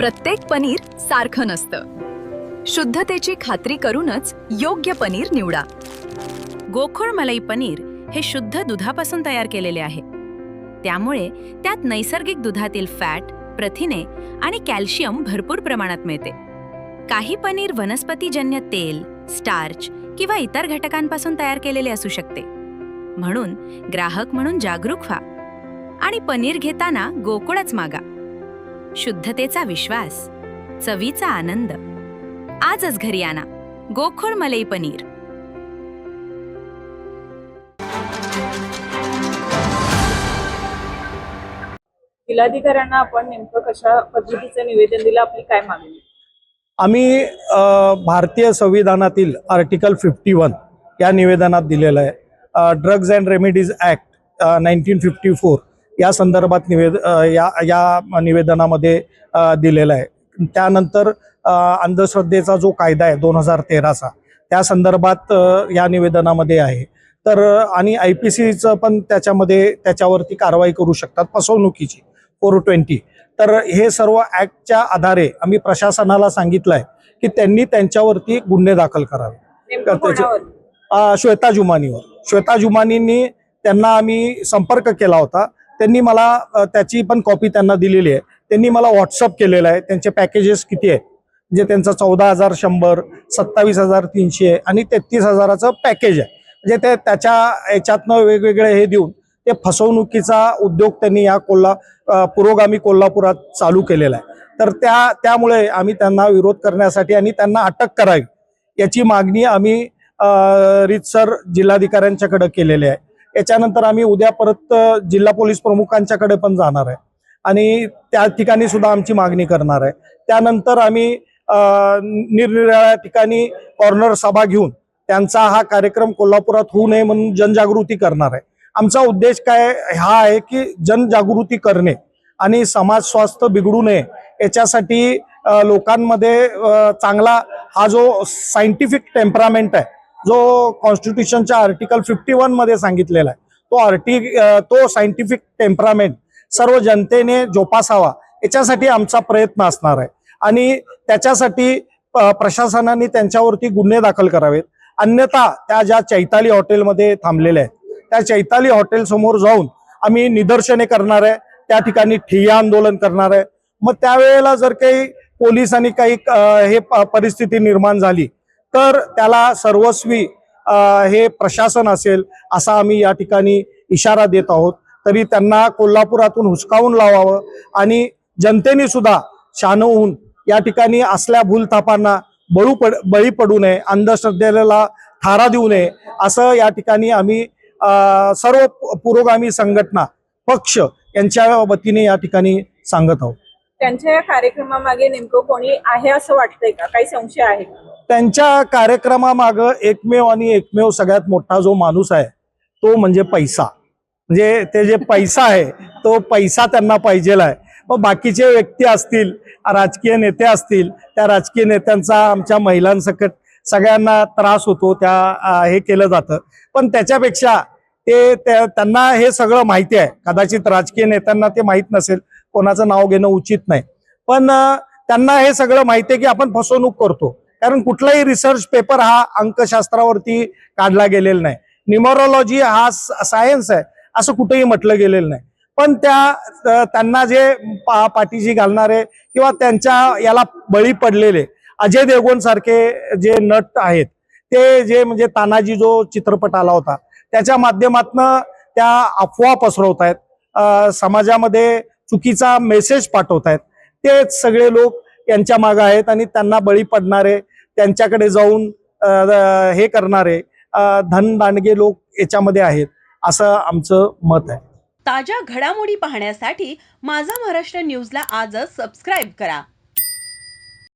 प्रत्येक पनीर सारखं नसतं। शुद्धतेची खात्री करूनच योग्य पनीर निवडा। गोकुळ मलाई पनीर हे शुद्ध दुधापासून तयार केलेले आहे, त्यामुळे त्यात नैसर्गिक दुधातील फॅट, प्रथिने आणि कॅल्शियम भरपूर प्रमाणात मिळते। काही पनीर वनस्पतीजन्य तेल, स्टार्च किंवा इतर घटकांपासून तयार केलेले असू शकते। म्हणून ग्राहक म्हणून जागरूक व्हा आणि पनीर घेताना गोकुळच मागा। शुद्धतेचा विश्वास, चवीचा आनंद। आजच घरी आणा गोकुळ मलाई पनीर। जिल्हाधिकाऱ्यांना आपण नेमकं कशा पद्धतीचं निवेदन दिलं, आपली काय मागणी? आम्ही भारतीय संविधानातील आर्टिकल 51 या निवेदनात दिलेलं आहे। ड्रग्ज अँड रेमेडीज ॲक्ट 1954 या संदर्भात या निवेदनामध्ये दिलेलं आहे। त्यानंतर अंधश्रद्धेचा जो कायदा आहे 2013चा, त्या संदर्भात या निवेदनामध्ये आहे। तर आणि IPCचं पण त्याच्यावरती कारवाई करू शकतात, फसवणुकीची 420। तर हे सर्व ॲक्टच्या आधारे आम्ही प्रशासनाला सांगितलं आहे की त्यांनी त्यांच्यावरती गुन्हे दाखल करावे। श्वेता जुमानींनी त्यांना आम्ही संपर्क केला होता। त्यांनी मला त्याची पण कॉपी त्यांना दिलेली आहे। त्यांनी मला व्हॉट्सअप केलेलं आहे। त्यांचे पॅकेजेस किती आहेत, म्हणजे त्यांचं 14,100, 27,300 आणि 33,000चं पॅकेज आहे। म्हणजे ते त्याच्या याच्यातनं वेगवेगळे हे देऊन ते फसवणुकीचा उद्योग त्यांनी या पुरोगामी कोल्हापुरात चालू केलेला आहे। तर त्यामुळे आम्ही त्यांना विरोध करण्यासाठी आणि त्यांना अटक करावी याची मागणी आम्ही रीतसर जिल्हाधिकाऱ्यांच्याकडे केलेली आहे। याच्यानंतर आम्ही उद्या परत जिल्हा पोलीस प्रमुखांच्याकडे पण जाणार आहे आणि त्या ठिकाणी सुद्धा आमची मागणी करणार आहे। त्यानंतर आम्ही निरनिराळ्या ठिकाणी कॉर्नर सभा घेऊन त्यांचा हा कार्यक्रम कोल्हापुरात होऊ नये म्हणून जनजागृती करणार आहे। आमचा उद्देश काय हा आहे की जनजागृती करणे आणि समाज स्वास्थ्य बिघडू नये याच्यासाठी लोकांमध्ये चांगला हा जो सायंटिफिक टेम्परामेंट आहे, जो कॉन्स्टिट्यूशनच्या आर्टिकल 51 मध्ये सांगितलेला आहे, तो सायंटिफिक टेम्परामेंट सर्व जनतेने जोपासावा याच्यासाठी आमचा प्रयत्न असणार आहे। आणि त्याच्यासाठी प्रशासनाने त्यांच्यावरती गुन्हे दाखल करावेत। अन्यथा त्या ज्या चैताली हॉटेलमध्ये थांबलेल्या आहेत त्या चैताली हॉटेल समोर जाऊन आम्ही निदर्शने करणार आहे, त्या ठिकाणी ठिय्या आंदोलन करणार आहे। मग त्यावेळेला जर काही पोलिसांनी काही हे परिस्थिती निर्माण झाली तर त्याला सर्वस्वी हे प्रशासन असेल असा आम्ही या ठिकाणी इशारा देत आहोत। तरी त्यांना कोल्हापुरातून हुसकावून लावावं आणि जनतेने सुद्धा शान होऊन या ठिकाणी असल्या भूलथापांना बळी पडू नये, अंधश्रद्धेला थारा देऊ नये असं या ठिकाणी आम्ही सर्व पुरोगामी संघटना पक्ष यांच्या वतीने या ठिकाणी सांगत आहोत। त्यांच्या या कार्यक्रमामागे नेमकं कोणी आहे असं वाटतंय का? काही संशय आहे का? त्यांच्या कार्यक्रमामागं एकमेव सगळ्यात मोठा जो माणूस आहे तो म्हणजे पैसा। म्हणजे ते जे पैसा आहे तो पैसा त्यांना पाहिजेला आहे। मग बाकीचे व्यक्ती असतील, राजकीय नेते असतील, त्या राजकीय नेत्यांचा आमच्या महिलांसकट सगळ्यांना त्रास होतो, हे केलं जातं। पण त्याच्यापेक्षा त्यांना हे सगळं माहिती आहे। कदाचित राजकीय नेत्यांना ते माहीत नसेल, कोणाचं नाव घेणं उचित नाही, पण त्यांना हे सगळं माहिती आहे की आपण फसवणूक करतो। कारण कुठलाही रिसर्च पेपर हा अंकशास्त्रावरती काढला गेलेला नाही। न्यूमरोलॉजी हा सायन्स आहे असं कुठेही म्हटलं गेलेलं नाही। पण त्यांना जे पाठीशी घालणारे किंवा त्यांच्या याला बळी पडलेले अजय देवगण सारखे जे नट आहेत, ते जे म्हणजे तानाजी जो चित्रपट आला होता त्याच्या माध्यमातून त्या अफवा पसरवत आहेत, समाजामध्ये चुकीचा मेसेज पाठवत आहेत। तेच सगळे लोक यांच्या मागे आहेत आणि त्यांना बळी पडणारे, त्यांच्याकडे जाऊन हे करणारे धनदांडगे लोक याच्यामध्ये आहेत असं आमचं मत आहे। ताज्या घडामोडी पाहण्यासाठी माझा महाराष्ट्र न्यूजला आजच सबस्क्राईब करा।